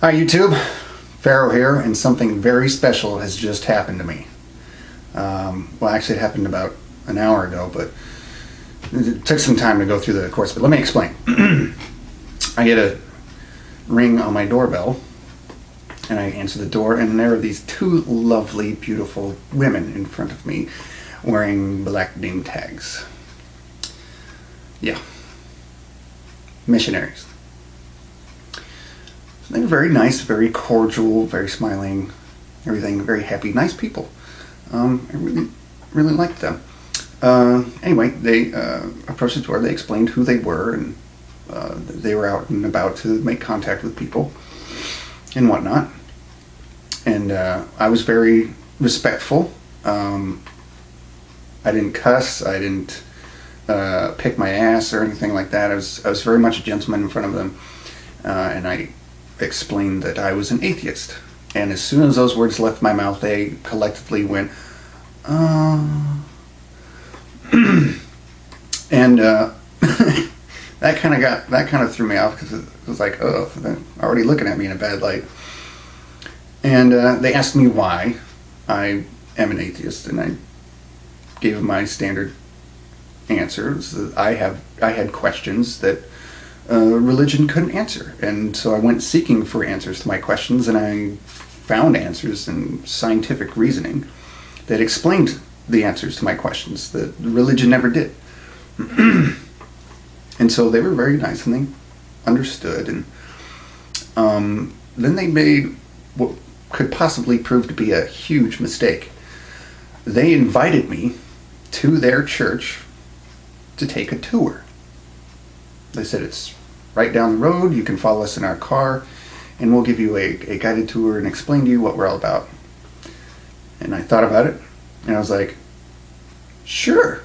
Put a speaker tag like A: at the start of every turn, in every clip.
A: Hi YouTube, Pharaoh here, and something very special has just happened to me. Well, actually it happened about an hour ago, but it took some time to go through the course, but let me explain. I get a ring on my doorbell, and I answer the door, and there are these two lovely, beautiful women in front of me wearing black name tags. Yeah. Missionaries. They were very nice, very cordial, very smiling, everything, very happy, nice people. I really liked them. Anyway, they approached the door. They explained who they were, and they were out and about to make contact with people and whatnot. And I was very respectful. I didn't cuss. I didn't pick my ass or anything like that. I was very much a gentleman in front of them, and I explained that I was an atheist. And as soon as those words left my mouth, they collectively went, and that kind of threw me off, because it was like, oh, they're already looking at me in a bad light. And they asked me why I am an atheist, and I gave them my standard answers. I had questions that religion couldn't answer, and so I went seeking for answers to my questions, and I found answers in scientific reasoning that explained the answers to my questions that religion never did. And so they were very nice, and they understood, and then they made what could possibly prove to be a huge mistake. They invited me to their church to take a tour. They said, it's right down the road, you can follow us in our car, and we'll give you a guided tour and explain to you what we're all about. And I thought about it, and I was like, sure,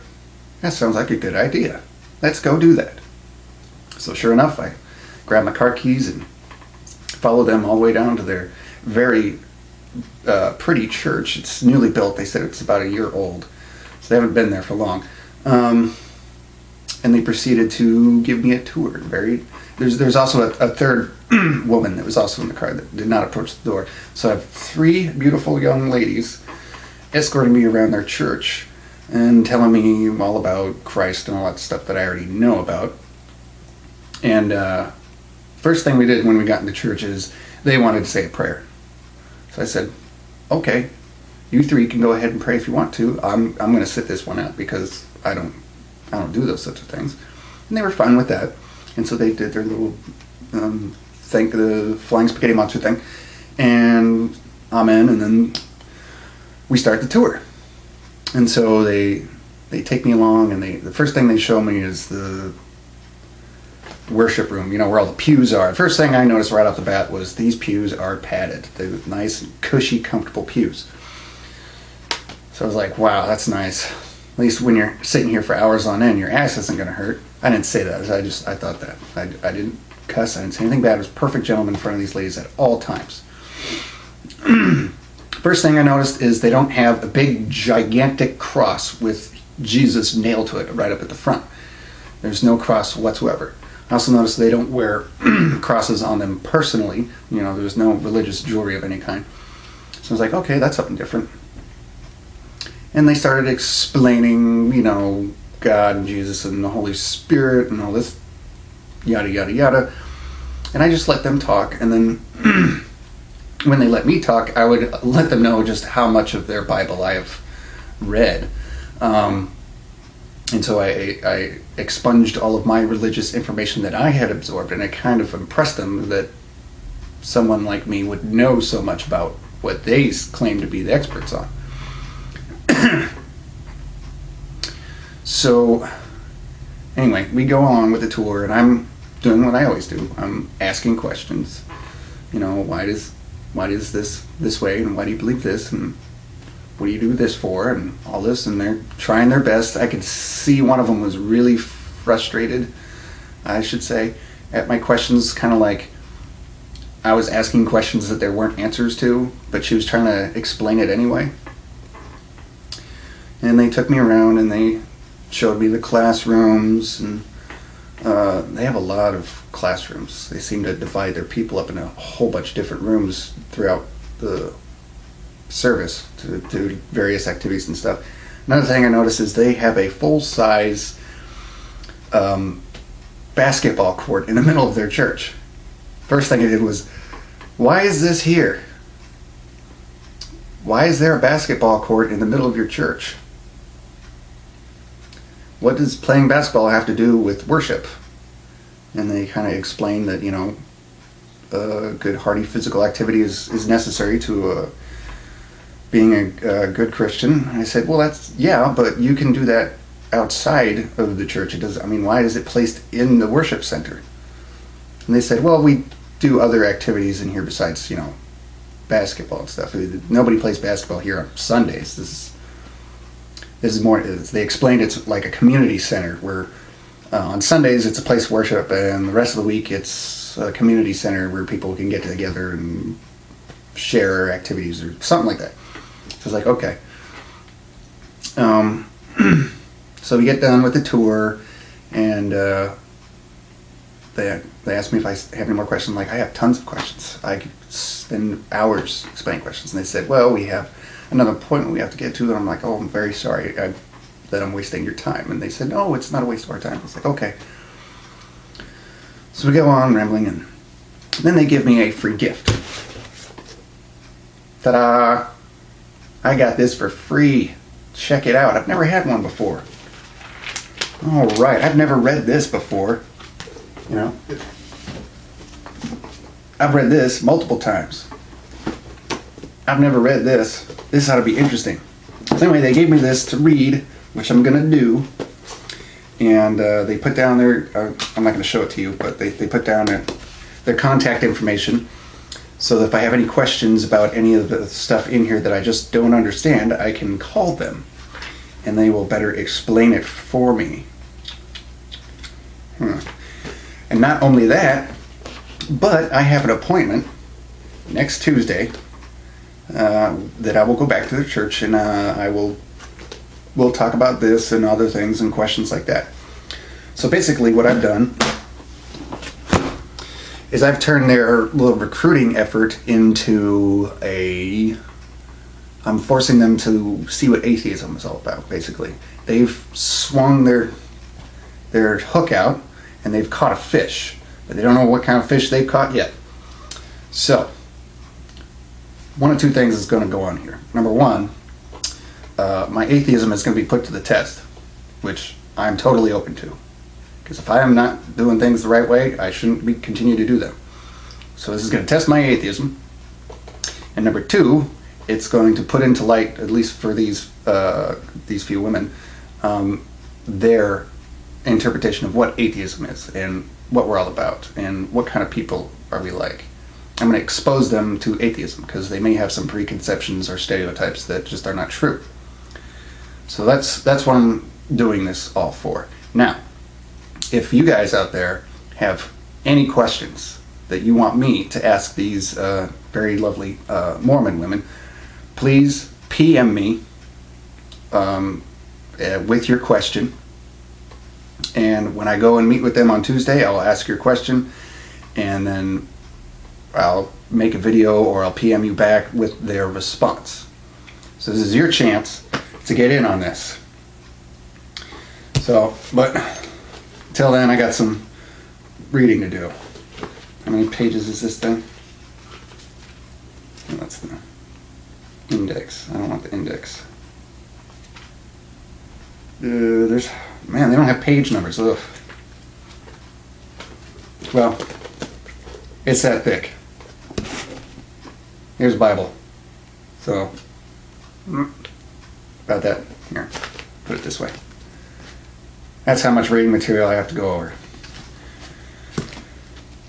A: that sounds like a good idea. Let's go do that. So sure enough, I grabbed my car keys and followed them all the way down to their very pretty church. It's newly built. They said it's about a year old, so they haven't been there for long. And they proceeded to give me a tour. There's also a third woman that was also in the car that did not approach the door. So I have three beautiful young ladies escorting me around their church and telling me all about Christ and all that stuff that I already know about. And first thing we did when we got into church is they wanted to say a prayer. So I said, okay, you three can go ahead and pray if you want to. I'm going to sit this one out, because I don't do those sorts of things. And they were fine with that. And so they did their little the flying spaghetti monster thing, and amen, and then we start the tour. And so they take me along, and the first thing they show me is the worship room, where all the pews are. The first thing I noticed right off the bat was these pews are padded. They're nice, cushy, comfortable pews. So I was like, wow, that's nice. At least when you're sitting here for hours on end, your ass isn't going to hurt. I didn't say that. I thought that. I didn't cuss. I didn't say anything bad. I was a perfect gentleman in front of these ladies at all times. First thing I noticed is they don't have a big, gigantic cross with Jesus nailed to it right up at the front. There's no cross whatsoever. I also noticed they don't wear crosses on them personally. There's no religious jewelry of any kind. So I was like, okay, that's something different. And they started explaining, God and Jesus and the Holy Spirit and all this yada, yada, yada. And I just let them talk. And then when they let me talk, I would let them know just how much of their Bible I have read. And so I expunged all of my religious information that I had absorbed, and I kind of impressed them that someone like me would know so much about what they claim to be the experts on. So anyway, we go on with the tour, and I'm doing what I always do. I'm asking questions. Why does this way, and why do you believe this, and what do you do this for, and all this, and they're trying their best. I could see one of them was really frustrated, I should say, at my questions, kind of like I was asking questions that there weren't answers to, but she was trying to explain it anyway. And they took me around, and they showed me the classrooms, and They have a lot of classrooms. They seem to divide their people up in a whole bunch of different rooms throughout the service to do various activities and stuff. Another thing I noticed is they have a full-size basketball court in the middle of their church. First thing I did was, why is this here? Why is there a basketball court in the middle of your church? What does playing basketball have to do with worship? And they kind of explained that, you know, good hearty physical activity is necessary to being a good Christian. And I said, well, yeah, but you can do that outside of the church. It does. I mean, why is it placed in the worship center? And they said, well, we do other activities in here besides, you know, basketball and stuff. Nobody plays basketball here on Sundays. This is more. They explained it's like a community center where on Sundays it's a place of worship, and the rest of the week it's a community center where people can get together and share activities or something like that. So it's like, okay. So we get done with the tour, and they asked me if I have any more questions. I'm like, I have tons of questions. I could spend hours explaining questions. And they said, well, we have another appointment we have to get to. And I'm like, oh, I'm very sorry that I'm wasting your time. And they said, no, it's not a waste of our time. I was like, okay. So we go on rambling, and then they give me a free gift. Ta-da! I got this for free. Check it out. I've never had one before. All right, I've never read this before. You know, I've read this multiple times. I've never read this. This ought to be interesting. So anyway, they gave me this to read, which I'm going to do. And they put down their, I'm not going to show it to you, but they put down their contact information. So that if I have any questions about any of the stuff in here that I just don't understand, I can call them. And they will better explain it for me. And not only that, but I have an appointment next Tuesday that I will go back to the church, and we'll talk about this and other things and questions like that. So basically what I've done is I've turned their little recruiting effort into I'm forcing them to see what atheism is all about, basically. They've swung their hook out, and they've caught a fish, but they don't know what kind of fish they've caught yet. So, one of two things is going to go on here. Number one, my atheism is going to be put to the test, which I'm totally open to. Because if I am not doing things the right way, I shouldn't continue to do them. So this is going to test my atheism. And number two, it's going to put into light, at least for these few women, their interpretation of what atheism is and what we're all about and what kind of people are we like. I'm going to expose them to atheism because they may have some preconceptions or stereotypes that just are not true. So that's what I'm doing this all for. Now, if you guys out there have any questions that you want me to ask these very lovely Mormon women, please PM me with your question. And when I go and meet with them on Tuesday, I'll ask your question, and then I'll make a video or I'll PM you back with their response. So this is your chance to get in on this. So, but till then, I got some reading to do. How many pages is this thing? Oh, that's the index. I don't want the index. Man, they don't have page numbers. Ugh. Well, it's that thick. Here's Bible. So, about that. Here, put it this way. That's how much reading material I have to go over.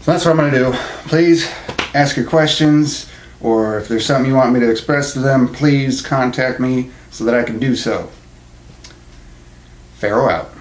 A: So that's what I'm going to do. Please ask your questions, or if there's something you want me to express to them, please contact me so that I can do so. Pharaoh out.